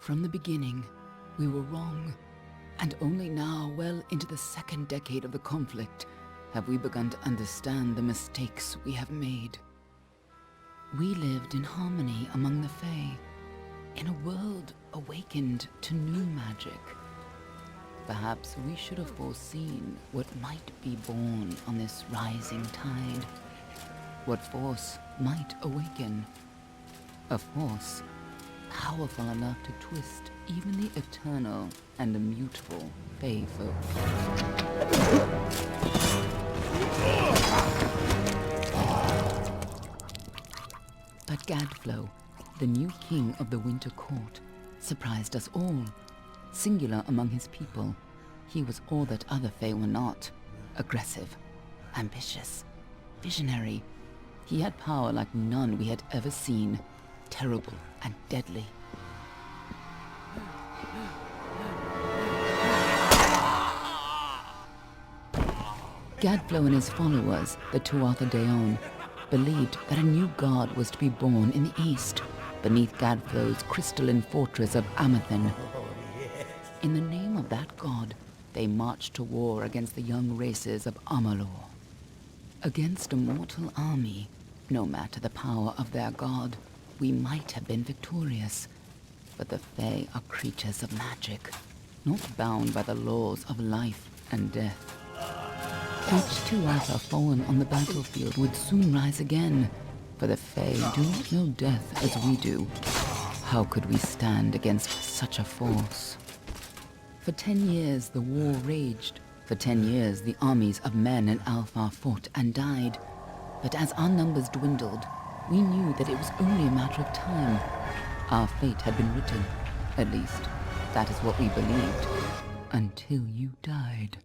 From the beginning, we were wrong. And only now, well into the second decade of the conflict, have we begun to understand the mistakes we have made. We lived in harmony among the Fae, in a world awakened to new magic. Perhaps we should have foreseen what might be born on this rising tide. What force might awaken. A force powerful enough to twist even the eternal and immutable Fae folk. But Gadflow, the new king of the Winter Court, surprised us all. Singular among his people, he was all that other Fae were not. Aggressive, ambitious, visionary. He had power like none we had ever seen, terrible and deadly. Gadflow and his followers, the Tuatha Deon, believed that a new god was to be born in the east, beneath Gadflow's crystalline fortress of Amathen. In the name of that god, they marched to war against the young races of Amalur. Against a mortal army, no matter the power of their god, we might have been victorious. But the Fae are creatures of magic, not bound by the laws of life and death. Each Tuatha fallen on the battlefield would soon rise again, for the Fae do not know death as we do. How could we stand against such a force? For 10 years the war raged. For 10 years the armies of Men and Alpha fought and died. But as our numbers dwindled, we knew that it was only a matter of time. Our fate had been written. At least, that is what we believed. Until you died.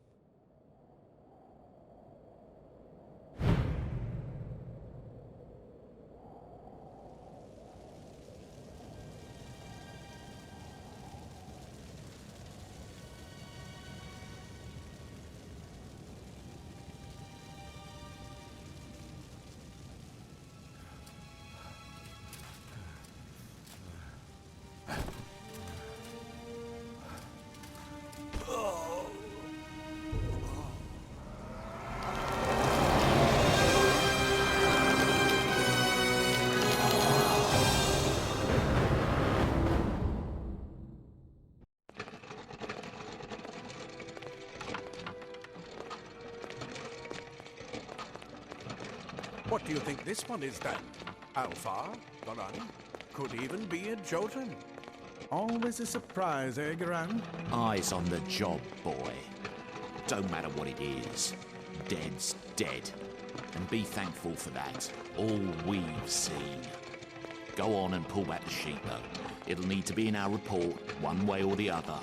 What do you think this one is then? Alpha? Garan? Could even be a Jotun. Always a surprise, eh, Garan? Eyes on the job, boy. Don't matter what it is. Dead's dead. And be thankful for that. All we've seen. Go on and pull back the sheet, though. It'll need to be in our report, one way or the other.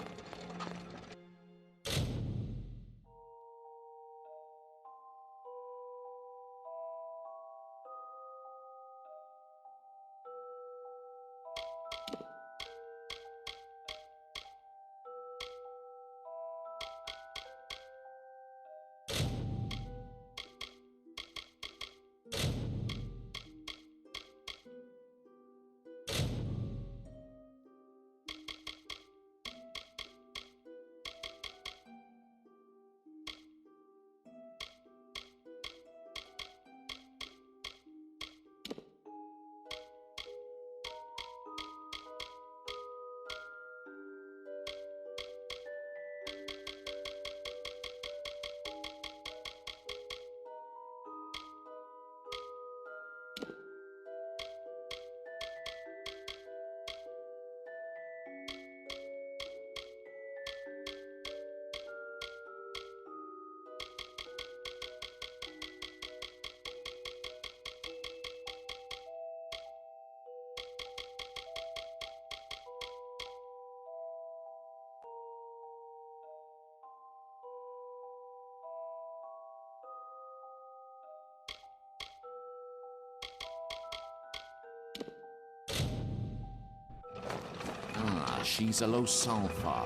She's a low sulfur,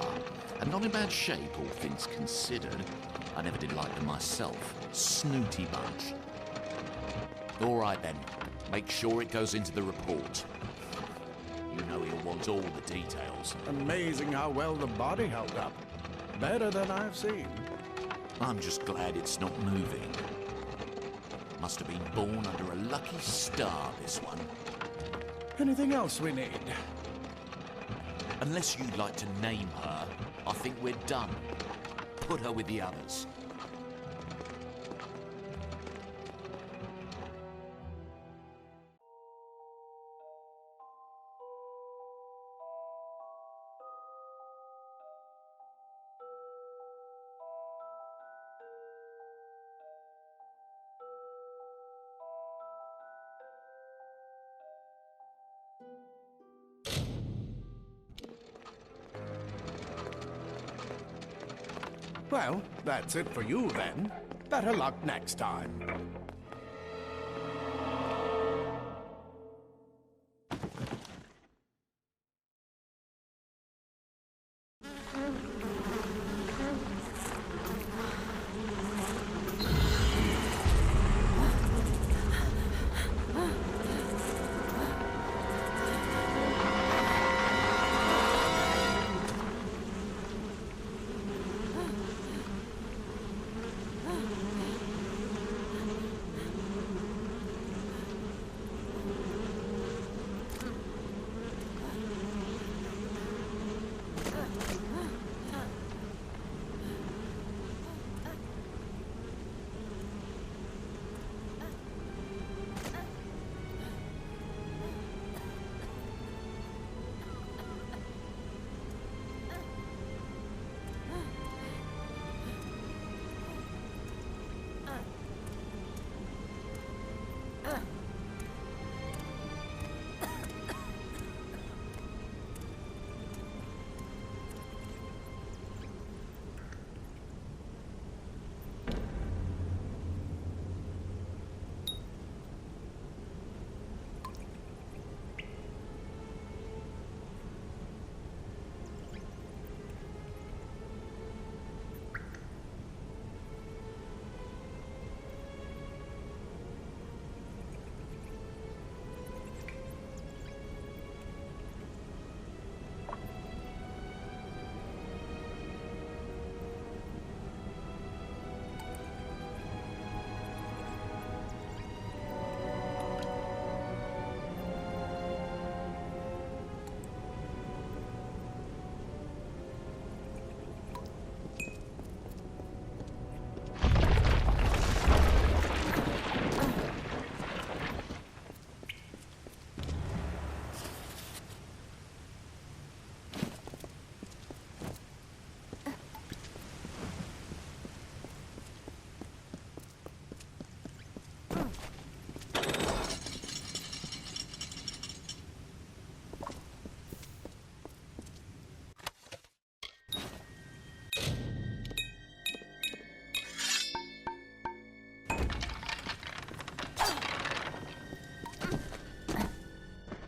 and not in bad shape, all things considered. I never did like them myself. Snooty bunch. All right then, make sure it goes into the report. You know he'll want all the details. Amazing how well the body held up. Better than I've seen. I'm just glad it's not moving. Must have been born under a lucky star, this one. Anything else we need? Unless you'd like to name her, I think we're done. Put her with the others. Well, that's it for you then. Better luck next time.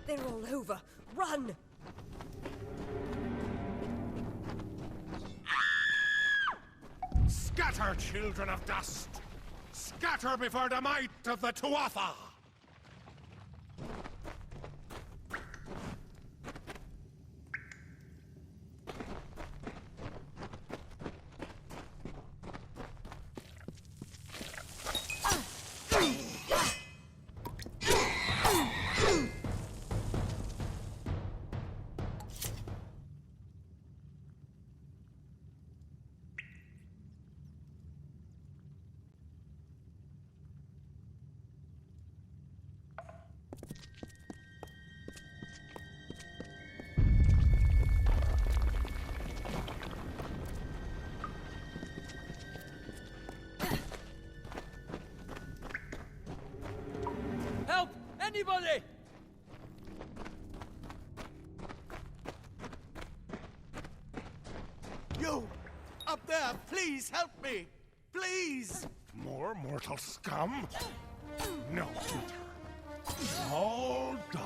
They're all over. Run! Scatter, children of dust! Scatter before the might of the Tuatha! Help! Anybody! You! Up there! Please help me! Please! More mortal scum? No, Peter. All die.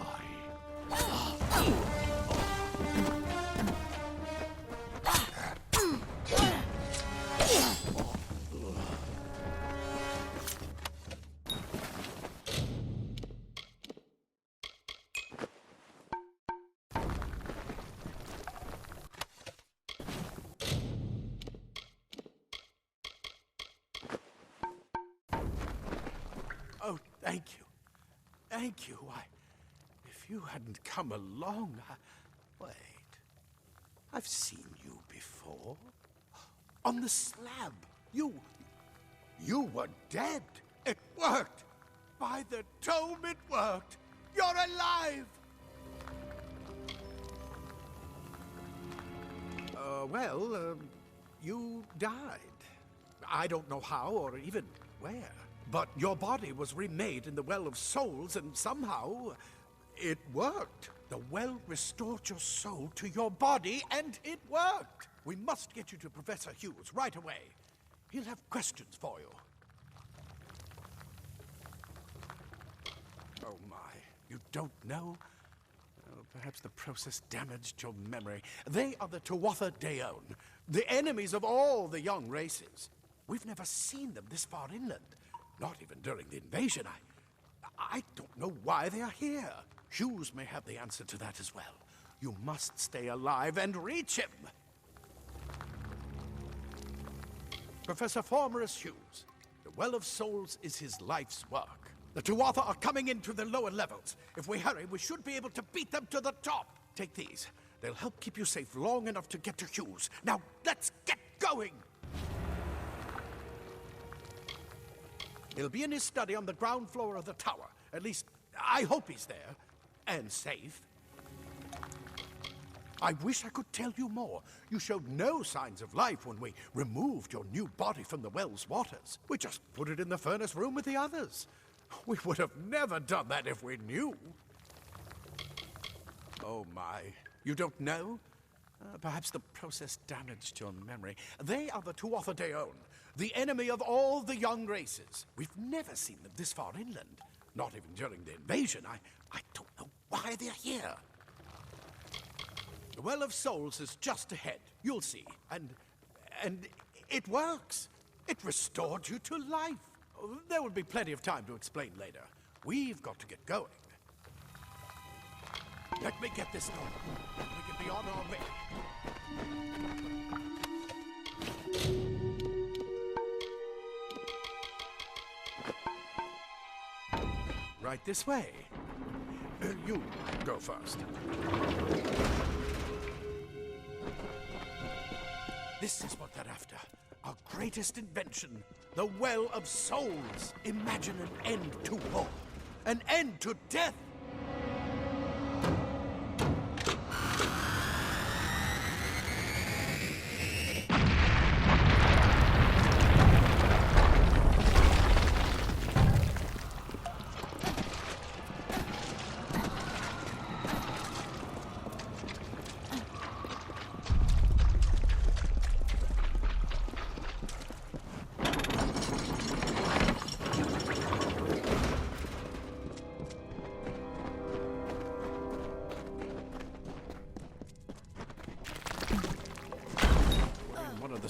Thank you. Thank you. If you hadn't come along, Wait. I've seen you before. On the slab. You were dead. It worked. By the tome, it worked. You're alive. You died. I don't know how or even where. But your body was remade in the Well of Souls, and somehow it worked. The well restored your soul to your body, and it worked. We must get you to Professor Hughes right away. He'll have questions for you. Oh my, you don't know? Oh, perhaps the process damaged your memory. They are the Tuatha Deon, the enemies of all the young races. We've never seen them this far inland, not even during the invasion. I don't know why they are here. Hughes may have the answer to that as well. You must stay alive and reach him. Professor Formerus Hughes, the Well of Souls is his life's work. The Tuatha are coming into the lower levels. If we hurry, we should be able to beat them to the top. Take these. They'll help keep you safe long enough to get to Hughes. Now, let's get going! He'll be in his study on the ground floor of the tower. At least, I hope he's there. And safe. I wish I could tell you more. You showed no signs of life when we removed your new body from the well's waters. We just put it in the furnace room with the others. We would have never done that if we knew. Oh my. You don't know? Perhaps the process damaged your memory. They are the Tuatha Deon, the enemy of all the young races. We've never seen them this far inland. Not even during the invasion. I don't know why they're here. The Well of Souls is just ahead. You'll see. And it works. It restored you to life. There will be plenty of time to explain later. We've got to get going. Let me get this done. We can be on our way. Right this way. You go first. This is what they're after. Our greatest invention. The Well of Souls. Imagine an end to war. An end to death.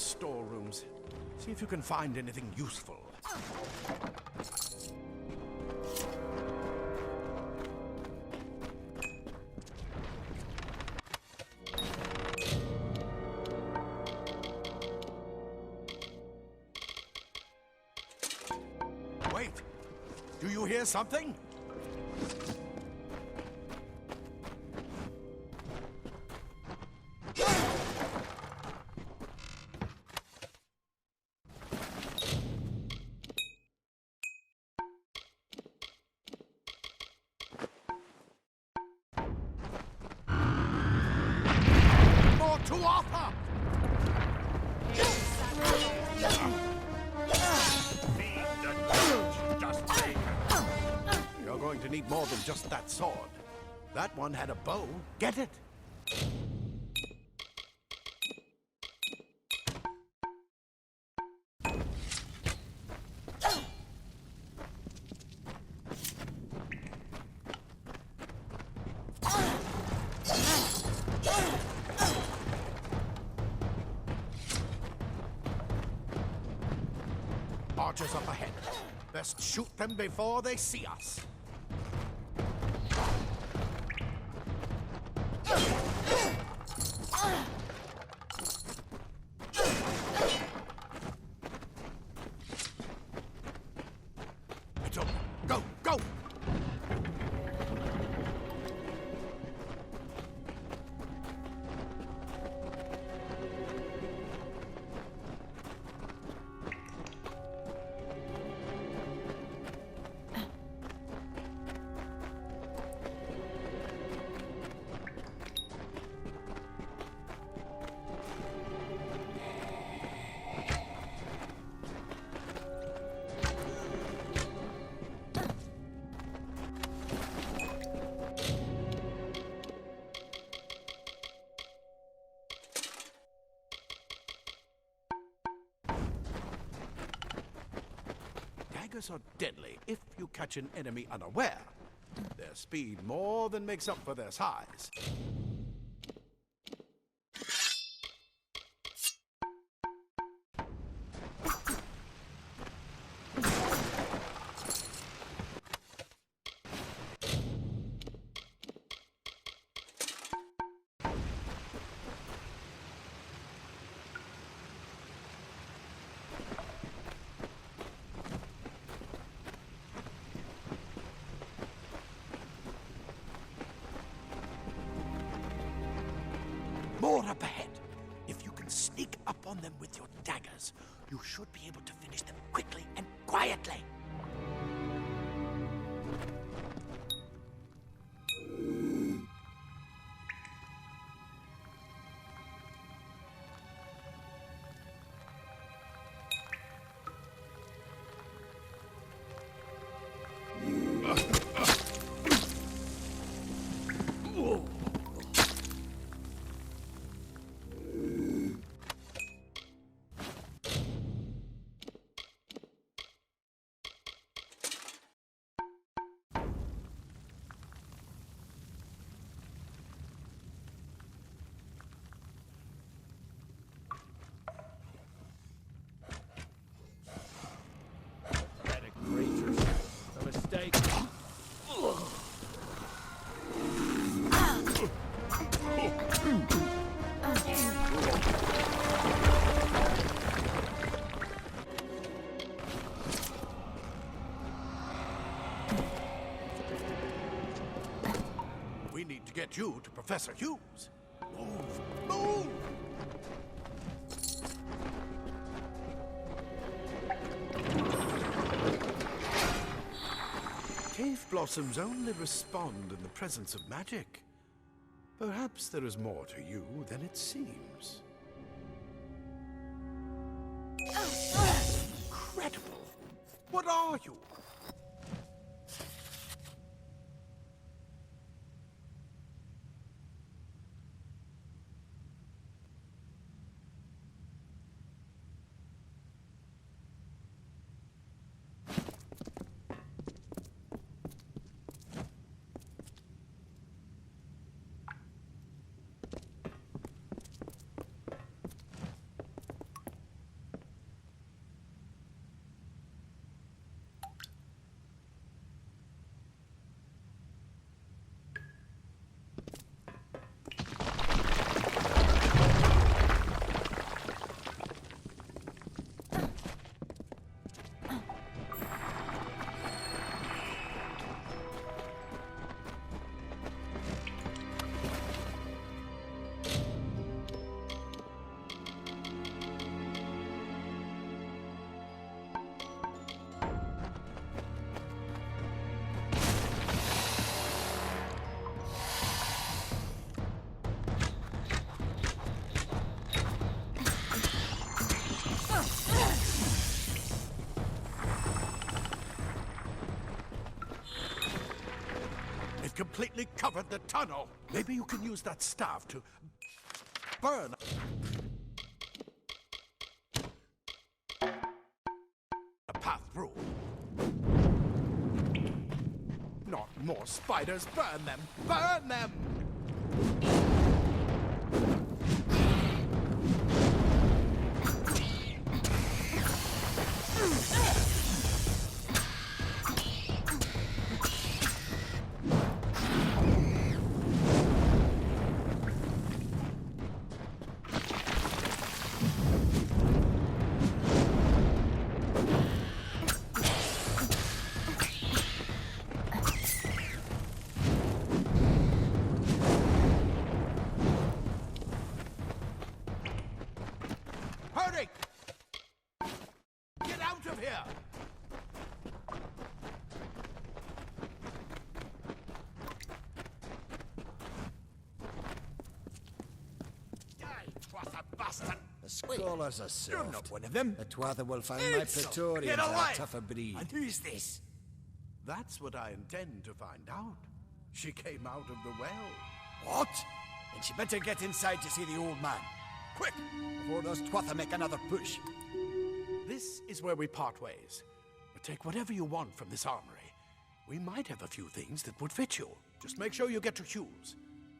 Storerooms. See if you can find anything useful. Wait! Do you hear something? Tuatha! You're going to need more than just that sword. That one had a bow. Get it? Archers up ahead. Best shoot them before they see us. It's over. Go, go! daggers are deadly if you catch an enemy unaware. Their speed more than makes up for their size. More up ahead. If you can sneak up on them with your daggers, you should be able to finish them quickly and quietly. A mistake. We need to get you to Professor Hughes. Move! Move! Cave blossoms only respond in the presence of magic. Perhaps there is more to you than it seems. Incredible! What are you? It completely covered the tunnel. Maybe you can use that staff to burn a path through. Not more spiders. Burn them! Burn them! Hurry! Get out of here! Die, Twatha bastard! The scholars are soft. You're not one of them. The Twatha will find my Praetorians Get are a alive! tougher breed. And who's this? That's what I intend to find out. She came out of the well. What? Then she better get inside to see the old man. Quick, before those Twatha make another push. This is where we part ways. Take whatever you want from this armory. We might have a few things that would fit you. Just make sure you get to Hughes.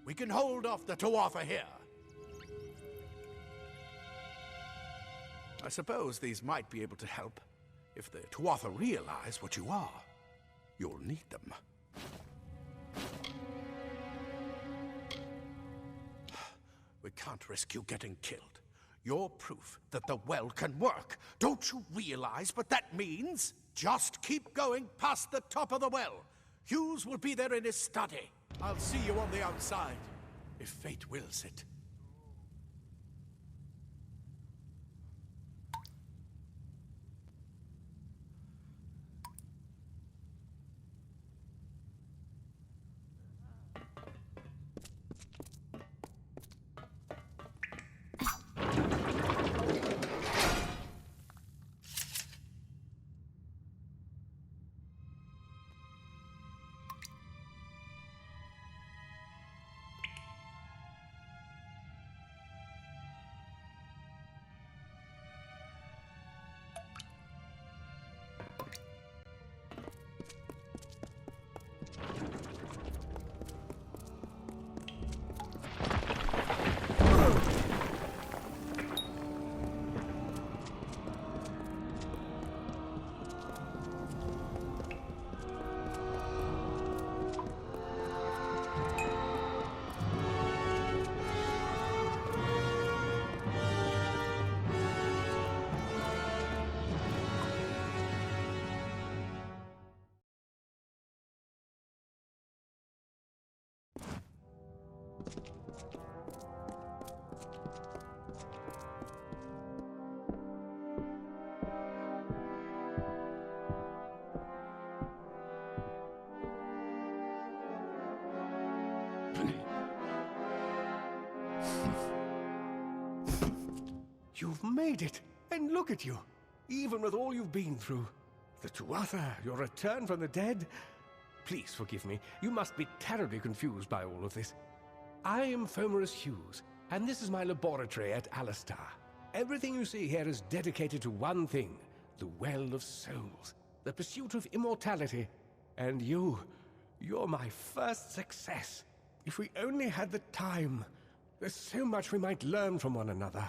We can hold off the Tuatha here. I suppose these might be able to help. If the Tuatha realize what you are, you'll need them. We can't risk you getting killed. You're proof that the well can work. Don't you realize what that means? Just keep going past the top of the well. Hughes will be there in his study. I'll see you on the outside, if fate wills it. You've made it, and look at you. Even with all you've been through. The Tuatha, your return from the dead. Please forgive me. You must be terribly confused by all of this. I am Fomerus Hughes, and this is my laboratory at Alistar. Everything you see here is dedicated to one thing, the Well of Souls, the pursuit of immortality. And you're my first success. If we only had the time, there's so much we might learn from one another.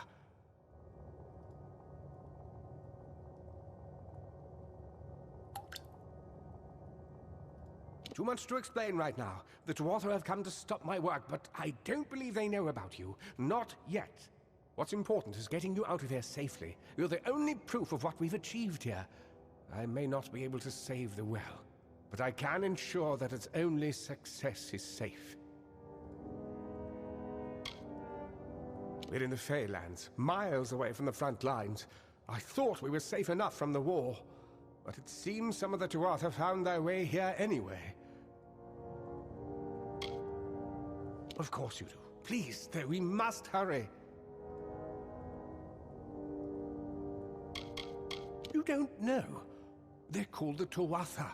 Too much to explain right now. The Tuatha have come to stop my work, but I don't believe they know about you. Not yet. What's important is getting you out of here safely. You're the only proof of what we've achieved here. I may not be able to save the well, but I can ensure that its only success is safe. We're in the Feylands, miles away from the front lines. I thought we were safe enough from the war, but it seems some of the Tuatha found their way here anyway. Of course you do. Please, though, we must hurry. You don't know. They're called the Tuatha.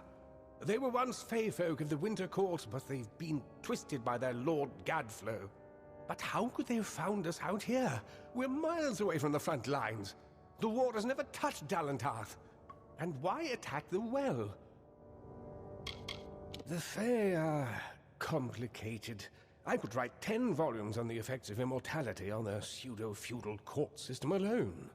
They were once Fey folk of the Winter Court, but they've been twisted by their Lord Gadflow. But how could they have found us out here? We're miles away from the front lines. The war has never touched Dalantarth. And why attack the well? The Fey are complicated. I could write 10 volumes on the effects of immortality on their pseudo-feudal court system alone.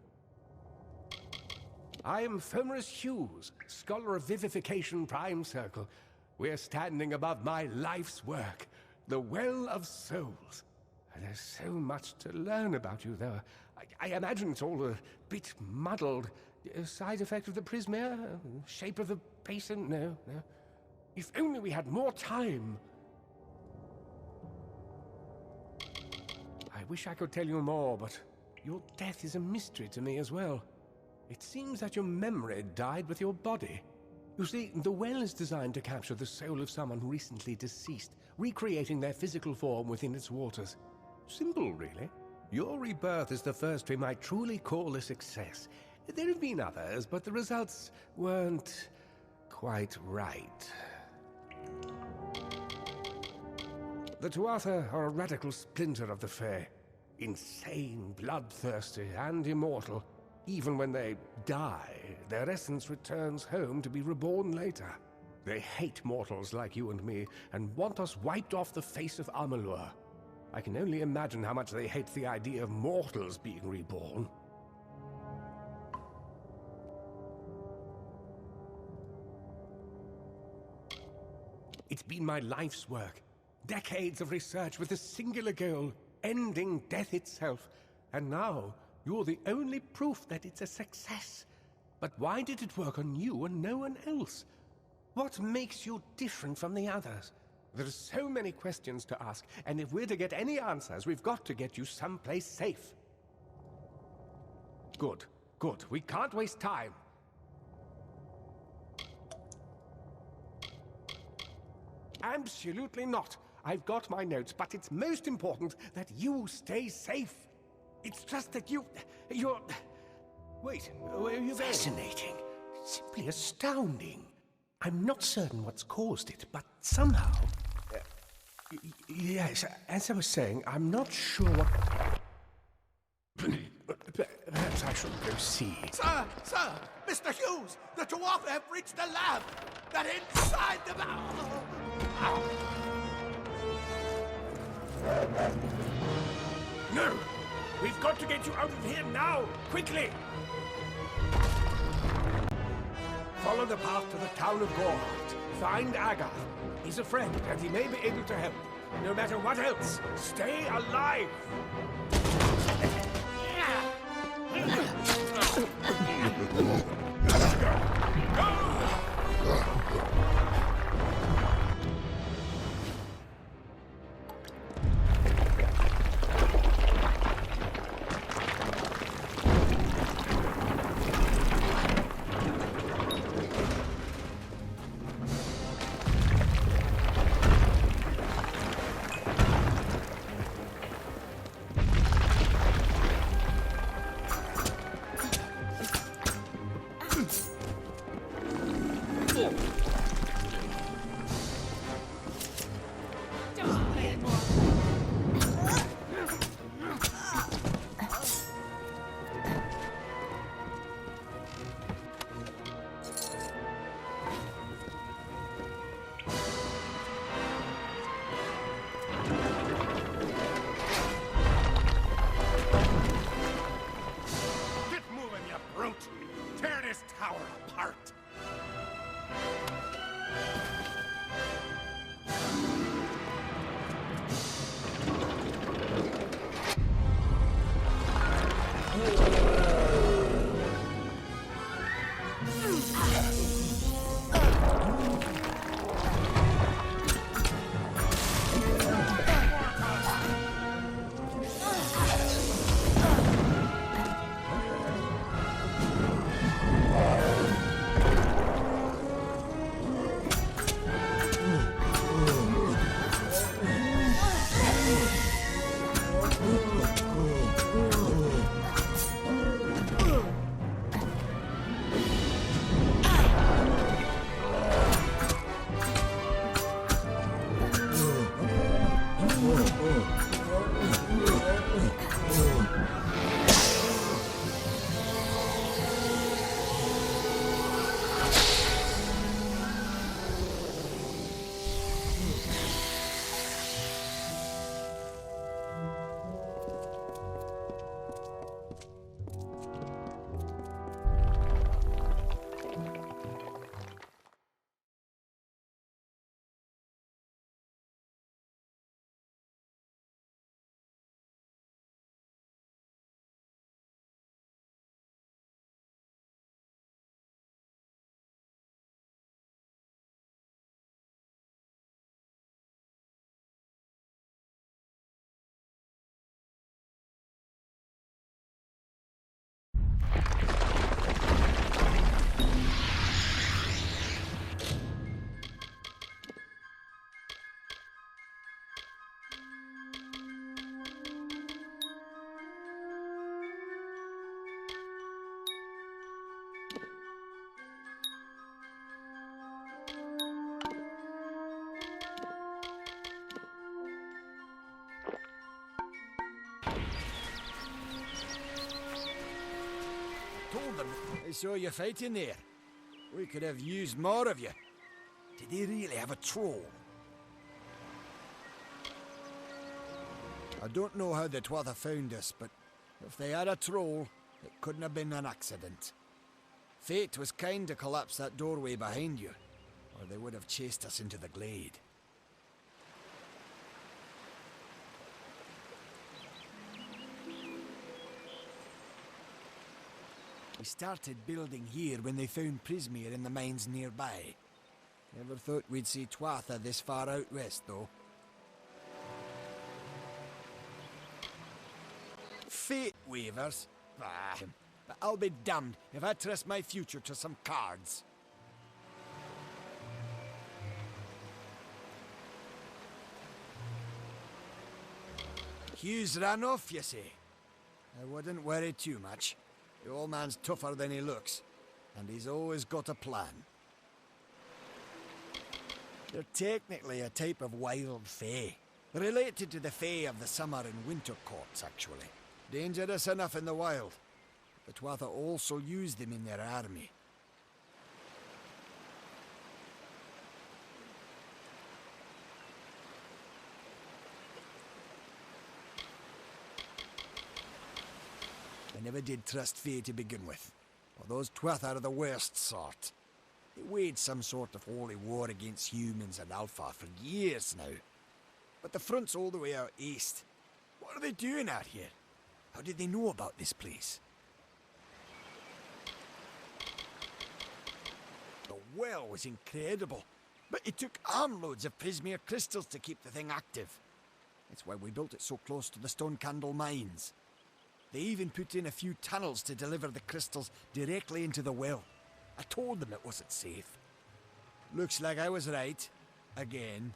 I am Fomerus Hughes, Scholar of Vivification Prime Circle. We're standing above my life's work, the Well of Souls. And there's so much to learn about you, though. I imagine it's all a bit muddled. A side effect of the prismere? Shape of the basin? No. If only we had more time. I wish I could tell you more, but your death is a mystery to me as well. It seems that your memory died with your body. You see, the well is designed to capture the soul of someone recently deceased, recreating their physical form within its waters. Simple, really. Your rebirth is the first we might truly call a success. There have been others, but the results weren't quite right. The Tuatha are a radical splinter of the Fae. Insane, bloodthirsty, and immortal. Even when they die, their essence returns home to be reborn later. They hate mortals like you and me, and want us wiped off the face of Amalur. I can only imagine how much they hate the idea of mortals being reborn. It's been my life's work. Decades of research with a singular goal, ending death itself. And now, you're the only proof that it's a success. But why did it work on you and no one else? What makes you different from the others? There are so many questions to ask, and if we're to get any answers, we've got to get you someplace safe. Good, good. We can't waste time. Absolutely not. I've got my notes, but it's most important that you stay safe. It's just that you're... Wait, where are you going? Fascinating. Simply astounding. I'm not certain what's caused it, but somehow... yes, as I was saying, I'm not sure what... Perhaps I should go see. Sir! Mr. Hughes! The Tuatha have reached the lab! They're inside the... No! We've got to get you out of here now! Quickly! Follow the path to the town of Gorhart. Find Agath. He's a friend, and he may be able to help. No matter what else, stay alive! told them. I saw you fighting there. We could have used more of you. Did they really have a troll? I don't know how the Tuatha found us, but if they had a troll, it couldn't have been an accident. Fate was kind to collapse that doorway behind you, or they would have chased us into the glade. We started building here when they found Prismeer in the mines nearby. Never thought we'd see Tuatha this far out west, though. Fate weavers? Bah. But I'll be damned if I trust my future to some cards. Hugh's ran off, you say? I wouldn't worry too much. The old man's tougher than he looks, and he's always got a plan. They're technically a type of wild fae. Related to the fae of the summer and winter courts, actually. Dangerous enough in the wild. The Tuatha also use them in their army. I never did trust fae to begin with. Well, those Tuatha are the worst sort. They waged some sort of holy war against humans and Alpha for years now. But the front's all the way out east. What are they doing out here? How did they know about this place? The well was incredible, but it took armloads of Prismeer crystals to keep the thing active. That's why we built it so close to the Stone Candle mines. They even put in a few tunnels to deliver the crystals directly into the well. I told them it wasn't safe. Looks like I was right. Again.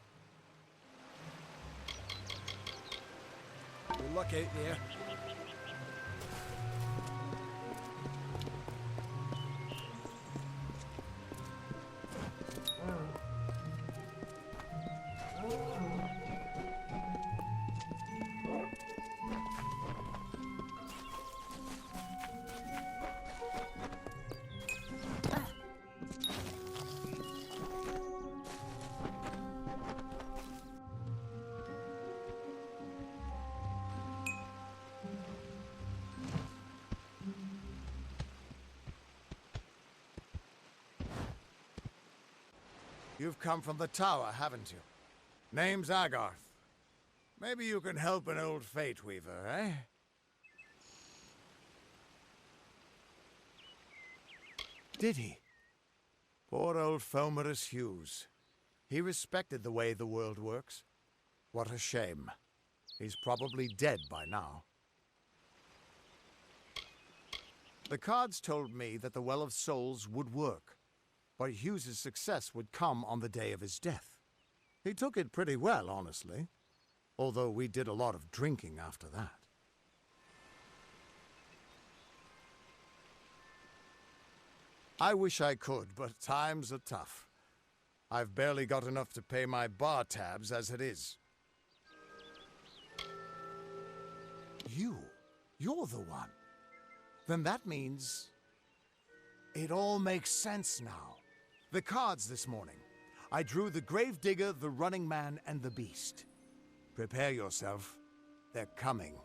Good luck out there. You've come from the tower, haven't you? Name's Agarth. Maybe you can help an old fate weaver, eh? Did he? Poor old Fomerus Hughes. He respected the way the world works. What a shame. He's probably dead by now. The cards told me that the Well of Souls would work. But Hughes's success would come on the day of his death. He took it pretty well, honestly. Although we did a lot of drinking after that. I wish I could, but times are tough. I've barely got enough to pay my bar tabs as it is. You're the one. Then that means it all makes sense now. The cards this morning. I drew the Gravedigger, the Running Man, and the Beast. Prepare yourself. They're coming.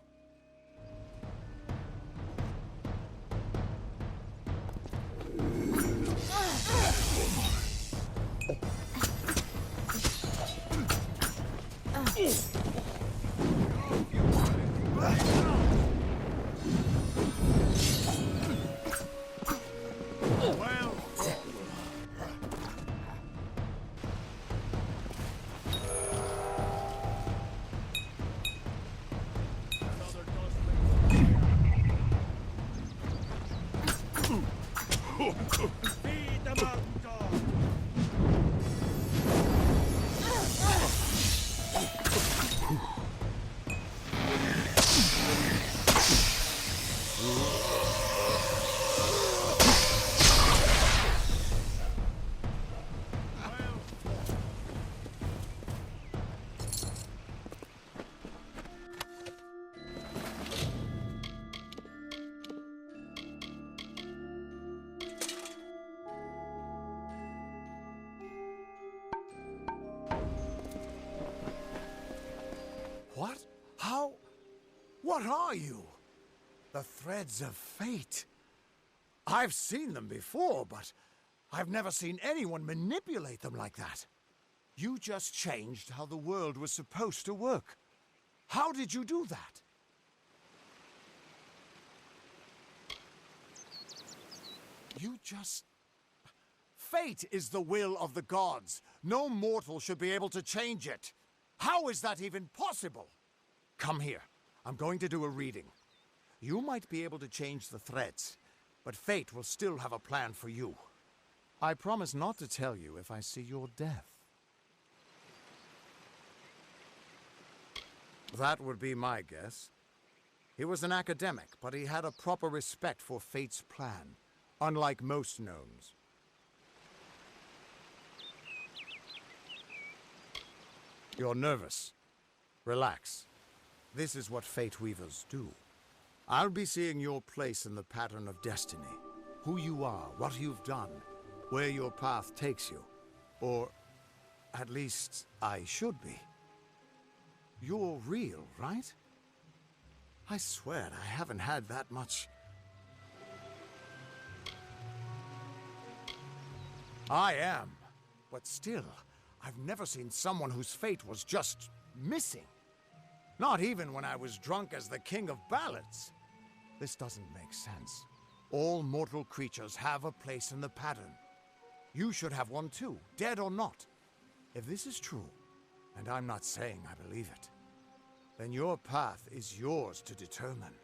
Feed the mountain dog! What are you? The threads of fate. I've seen them before, but I've never seen anyone manipulate them like that. You just changed how the world was supposed to work. How did you do that? You just... Fate is the will of the gods. No mortal should be able to change it. How is that even possible? Come here. I'm going to do a reading. You might be able to change the threads, but fate will still have a plan for you. I promise not to tell you if I see your death. That would be my guess. He was an academic, but he had a proper respect for fate's plan, unlike most gnomes. You're nervous. Relax. This is what Fate Weavers do. I'll be seeing your place in the pattern of destiny. Who you are, what you've done, where your path takes you. Or, at least, I should be. You're real, right? I swear I haven't had that much... I am. But still, I've never seen someone whose fate was just missing. Not even when I was drunk as the king of ballads. This doesn't make sense. All mortal creatures have a place in the pattern. You should have one too, dead or not. If this is true, and I'm not saying I believe it, then your path is yours to determine.